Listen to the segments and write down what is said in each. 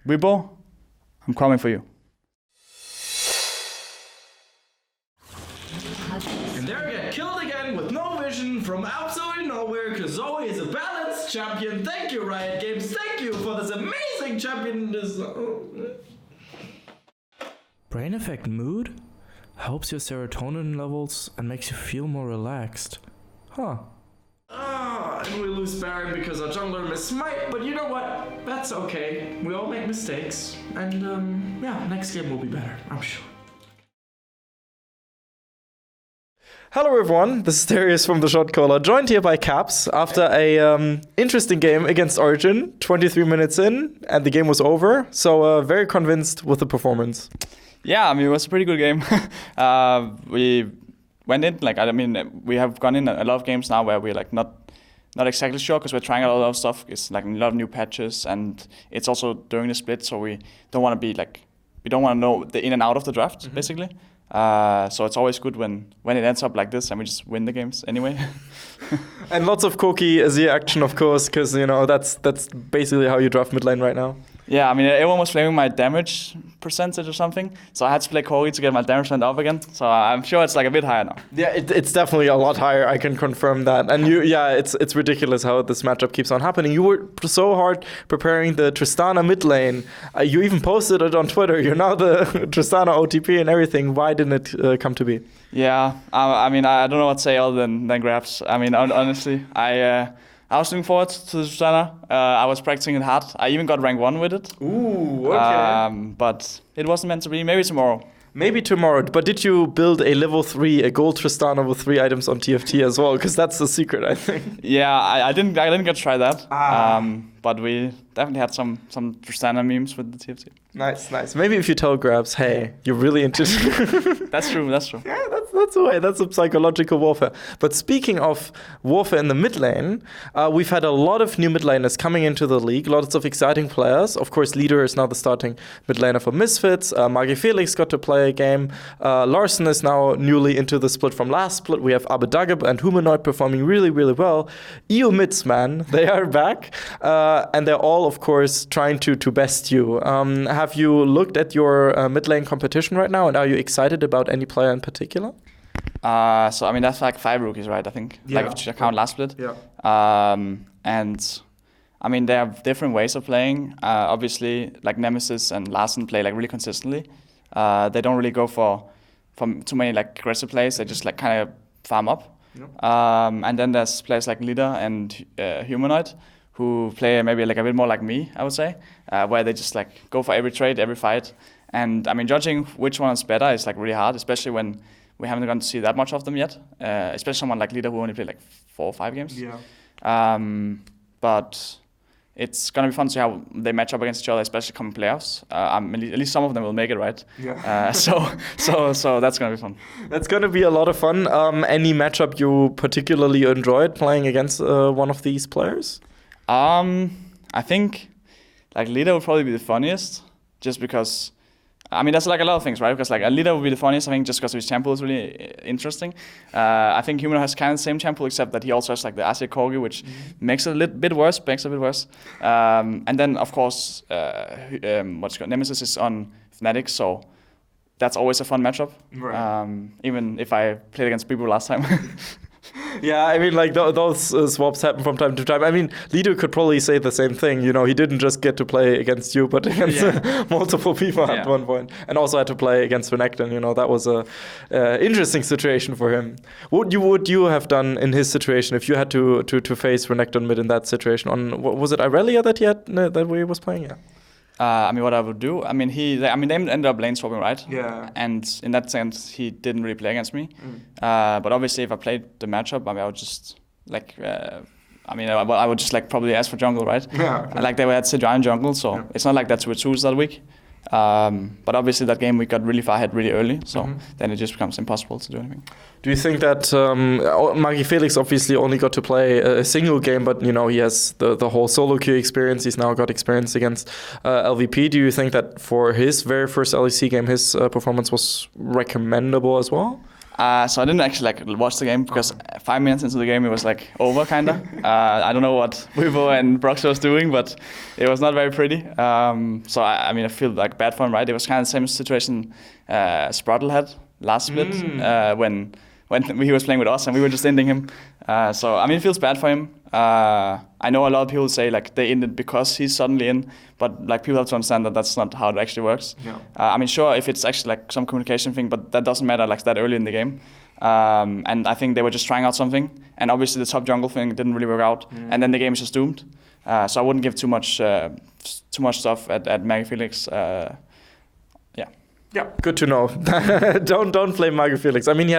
Weibo, I'm coming for you. And there get killed again with no vision from absolutely nowhere, because Zoe is a balanced champion. Thank you, Riot Games. Thank you for this amazing champion. Brain effect mood? Helps your serotonin levels and makes you feel more relaxed. Huh. And we lose Baron because our jungler missed Smite, but you know what? That's okay. We all make mistakes. And yeah, next game will be better, I'm sure. Hello everyone, this is Darius from the Shotcaller, joined here by Caps after a interesting game against Origen, 23 minutes in, and the game was over, so very convinced with the performance. Yeah, I mean, it was a pretty good game. We went in, we have gone in a lot of games now where we're like not exactly sure, because we're trying a lot of stuff. It's like a lot of new patches, and it's also during the split, so we don't want to be we don't want to know the in and out of the draft, basically. So it's always good when it ends up like this and we just win the games anyway. And lots of Koki Z action, of course, because that's basically how you draft mid lane right now. Yeah, I mean, everyone was flaming my damage percentage or something, so I had to play Koki to get my damage percent up again. So I'm sure it's like a bit higher now. Yeah, it's definitely a lot higher. I can confirm that. And it's ridiculous how this matchup keeps on happening. You were so hard preparing the Tristana mid lane. You even posted it on Twitter. You're now the Tristana OTP and everything. Why didn't it come to be? Yeah, I mean, I don't know what to say other than grabs. I mean, honestly, I was looking forward to the Tristana. I was practicing it hard. I even got rank 1 with it. Ooh, okay. But it wasn't meant to be. Maybe tomorrow. Maybe tomorrow. But did you build a level 3, a gold Tristana with 3 items on TFT as well? Because that's the secret, I think. Yeah, I didn't get to try that. But we definitely had some Tristana memes with the TFT. Nice. Maybe if you tell Grabs, hey, you're really into That's true. Yeah, that's the way. That's a psychological warfare. But speaking of warfare in the mid lane, we've had a lot of new mid laners coming into the league, lots of exciting players. Of course, Leader is now the starting mid laner for Misfits. Magifelix got to play a game. Larssen is now newly into the split from last split. We have Abedagab and Humanoid performing really, really well. EU Mids, man, they are back. And they're all, of course, trying to best you. Have you looked at your mid lane competition right now, and are you excited about any player in particular? So I mean, that's like 5 rookies, right? I think, if you count last split. Yeah. And I mean, they have different ways of playing. Obviously, like Nemesis and Larssen play like really consistently. They don't really go for too many like aggressive plays. They just like kind of farm up. Yep. And then there's players like Leader and Humanoid, who play maybe like a bit more like me, I would say, where they just like go for every trade, every fight. And I mean, judging which one is better is like really hard, especially when we haven't gotten to see that much of them yet. Especially someone like Leader who only played like 4 or 5 games. Yeah. But it's gonna be fun to see how they match up against each other, especially coming playoffs. At least some of them will make it, right? Yeah. So that's gonna be fun. That's gonna be a lot of fun. Any matchup you particularly enjoyed playing against one of these players? I think like Leader would probably be the funniest, just because. I mean, there's like a lot of things, right? Because like a Leader would be the funniest, I think, just because his champ is really interesting. I think Human has kind of the same champ, except that he also has like the Asia Corgi, which makes it a little bit worse. And then of course, Nemesis is on Fnatic, so that's always a fun matchup. Right. Even if I played against people last time. Yeah, I mean, like those swaps happen from time to time. I mean, Lido could probably say the same thing. You know, he didn't just get to play against you, but against multiple people at one point, and also had to play against Renekton. You know, that was a interesting situation for him. What would you have done in his situation if you had to face Renekton mid in that situation? On what was it, Irelia that he had that way he was playing? Yeah. I mean, what I would do, they ended up lane swapping, right? Yeah. And in that sense, he didn't really play against me. But obviously, if I played the matchup, I mean, I would just like, I would just like probably ask for jungle, right? Yeah. Like they were at Sejuani jungle, so it's not like that's with G2's that week. But obviously that game we got really far ahead really early, so then it just becomes impossible to do anything. Do you think that Magifelix obviously only got to play a single game, but you know he has the whole solo queue experience. He's now got experience against LVP. Do you think that for his very first LEC game, his performance was recommendable as well? So I didn't actually like watch the game because 5 minutes into the game it was like over kinda. I don't know what Winther and Broxer was doing, but it was not very pretty. So I mean I feel like bad for him, right? It was kind of the same situation Sprottle had last split when he was playing with us and we were just ending him. So I mean it feels bad for him. I know a lot of people say like they ended because he's suddenly in, but like people have to understand that that's not how it actually works. Yeah. I mean, sure, if it's actually like some communication thing, but that doesn't matter like that early in the game. And I think they were just trying out something, and obviously the top jungle thing didn't really work out, and then the game is just doomed. So I wouldn't give too much stuff at Magifelix. Yeah, good to know. don't blame Magifelix. I mean, he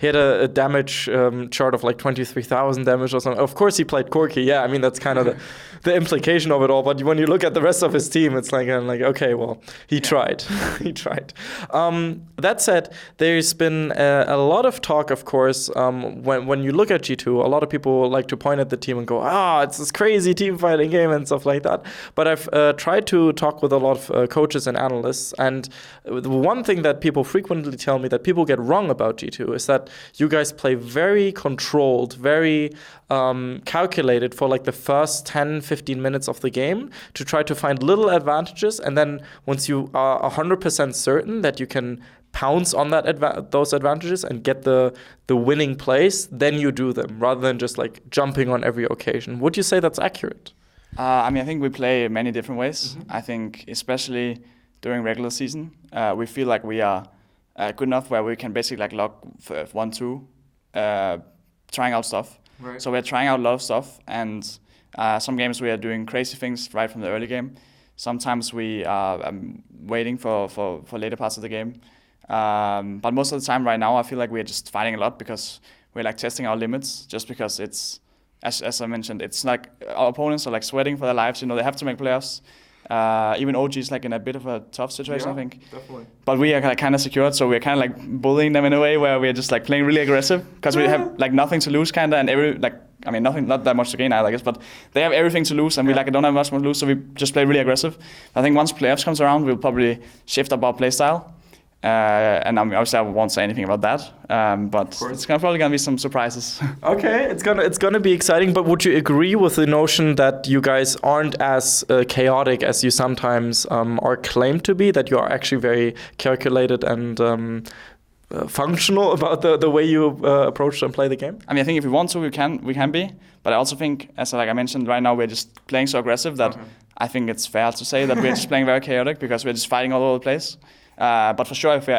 had a damage chart of like 23,000 damage or something. Of course, he played Corki. Yeah, I mean that's kind of the implication of it all. But when you look at the rest of his team, it's like okay, well, he tried. He tried. That said, there's been a lot of talk, of course. When you look at G2, a lot of people like to point at the team and go, it's this crazy team fighting game and stuff like that. But I've tried to talk with a lot of coaches and analysts, and the one thing that people frequently tell me that people get wrong about G2 is that you guys play very controlled, very calculated for like the first 10, 15 minutes of the game to try to find little advantages. And then once you are 100% certain that you can pounce on those advantages and get the winning plays, then you do them rather than just like jumping on every occasion. Would you say that's accurate? I mean, I think we play many different ways. I think especially during regular season, we feel like we are good enough where we can basically like lock 1-2, trying out stuff. Right. So we're trying out a lot of stuff, and some games we are doing crazy things right from the early game. Sometimes we are waiting for later parts of the game. But most of the time right now, I feel like we're just fighting a lot because we're like testing our limits, just because it's, as I mentioned, it's like our opponents are like sweating for their lives. You know, they have to make playoffs. Even OG is like in a bit of a tough situation, I think. Definitely. But we are kind of secured, so we're kind of like bullying them in a way where we're just like playing really aggressive because we have like nothing to lose, kind of, and not that much to gain either, I guess. But they have everything to lose, and we don't have much more to lose, so we just play really aggressive. I think once playoffs comes around, we'll probably shift up our playstyle. And obviously I won't say anything about that, but it's probably gonna be some surprises. Okay, it's gonna be exciting. But would you agree with the notion that you guys aren't as chaotic as you sometimes are claimed to be? That you are actually very calculated and functional about the way you approach and play the game? I mean, I think if we want to, we can be. But I also think, as I mentioned, right now we're just playing so aggressive that I think it's fair to say that we're just playing very chaotic because we're just fighting all over the place. But for sure, if we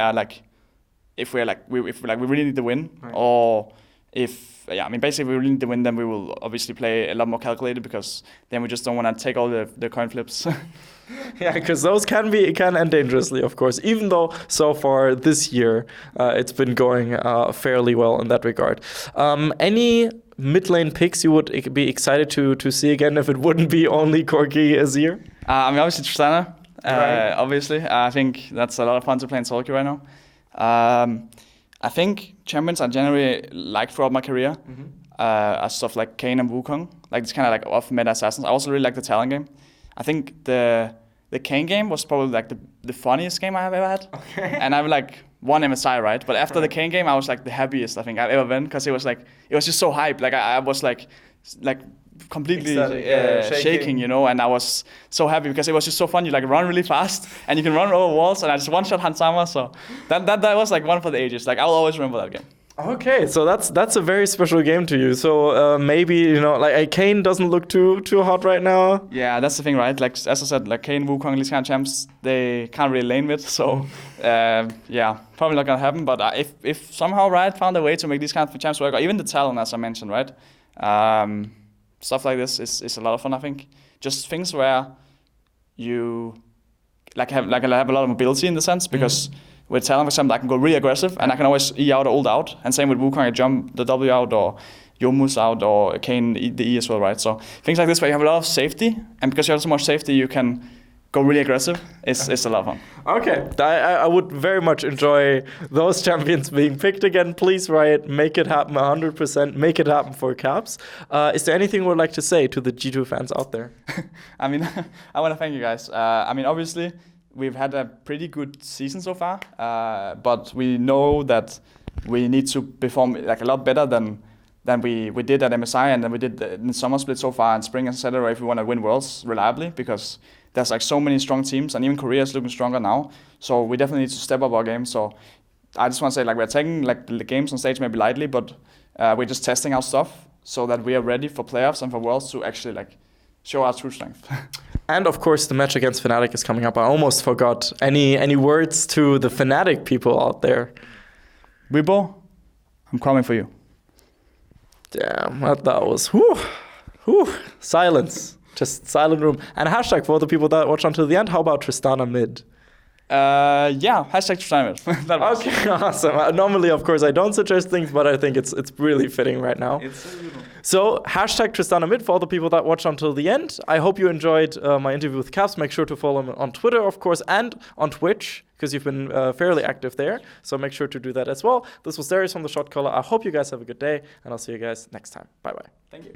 really need to win, right. Or basically we really need to win, then we will obviously play a lot more calculated because then we just don't want to take all the coin flips. Yeah, because those can end dangerously, of course. Even though so far this year it's been going fairly well in that regard. Any mid lane picks you would be excited to see again if it wouldn't be only Corki Azir? I mean, obviously Tristana. Right. Obviously, I think that's a lot of fun to play in solo queue right now. I think champions I generally like throughout my career are stuff like Kayn and Wukong, like it's kind of like off meta assassins. I also really like the Talon game. I think the Kayn game was probably like the funniest game I have ever had. Okay. And I've like won MSI, right? But after the Kayn game, I was like the happiest I think I've ever been because it was just so hype. Like I was like completely shaking, you know, and I was so happy because it was just so fun. You like run really fast and you can run over walls, and I just one-shot Hansama, so that was like one for the ages. Like I'll always remember that game. Okay, so that's a very special game to you. So maybe, you know, like Kayn doesn't look too hot right now. Yeah, that's the thing, right? Like as I said, like Kayn, Wukong, these kind of champs, they can't really lane mid, so probably not gonna happen. But if somehow Riot found a way to make these kind of champs work, or even the Talon, as I mentioned, right? Stuff like this is a lot of fun, I think. Just things where you have a lot of mobility in the sense, because with Talon, for example, I can go really aggressive and I can always E out or ult out. And same with Wukong, I jump the W out or Yomu's out or Kayn the E as well, right? So things like this where you have a lot of safety, and because you have so much safety, you can go really aggressive. It's a lot of fun. Okay, I would very much enjoy those champions being picked again. Please, Riot, make it happen 100%. Make it happen for Caps. Is there anything you would like to say to the G2 fans out there? I mean, I want to thank you guys. I mean, obviously, we've had a pretty good season so far, but we know that we need to perform like a lot better than we did at MSI and then we did in Summer Split so far in spring, etc. If we want to win Worlds reliably, because there's like so many strong teams, and even Korea is looking stronger now. So we definitely need to step up our game. So I just want to say, like, we're taking like the games on stage maybe lightly, but we're just testing our stuff so that we are ready for playoffs and for Worlds to actually like show our true strength. And of course, the match against Fnatic is coming up. I almost forgot. Any words to the Fnatic people out there? Weibo, I'm coming for you. Damn, that was silence. Just silent room. And hashtag for the people that watch until the end. How about Tristana mid? Yeah, hashtag Tristana mid. Okay, awesome. Normally, of course, I don't suggest things, but I think it's really fitting right now. So hashtag Tristana mid for all the people that watch until the end. I hope you enjoyed my interview with Caps. Make sure to follow him on Twitter, of course, and on Twitch, because you've been fairly active there. So make sure to do that as well. This was Darius from the Shotcaller. I hope you guys have a good day, and I'll see you guys next time. Bye-bye. Thank you.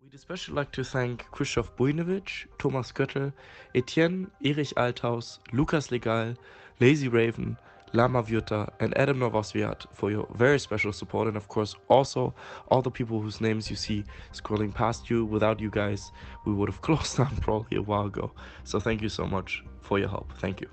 We'd especially like to thank Krzysztof Bujnowicz, Thomas Göttel, Etienne, Erich Althaus, Lukas Legal, Lazy Raven, Lama Vyuta, and Adam Novosviat for your very special support, and of course also all the people whose names you see scrolling past you. Without you guys, we would have closed down probably a while ago. So thank you so much for your help. Thank you.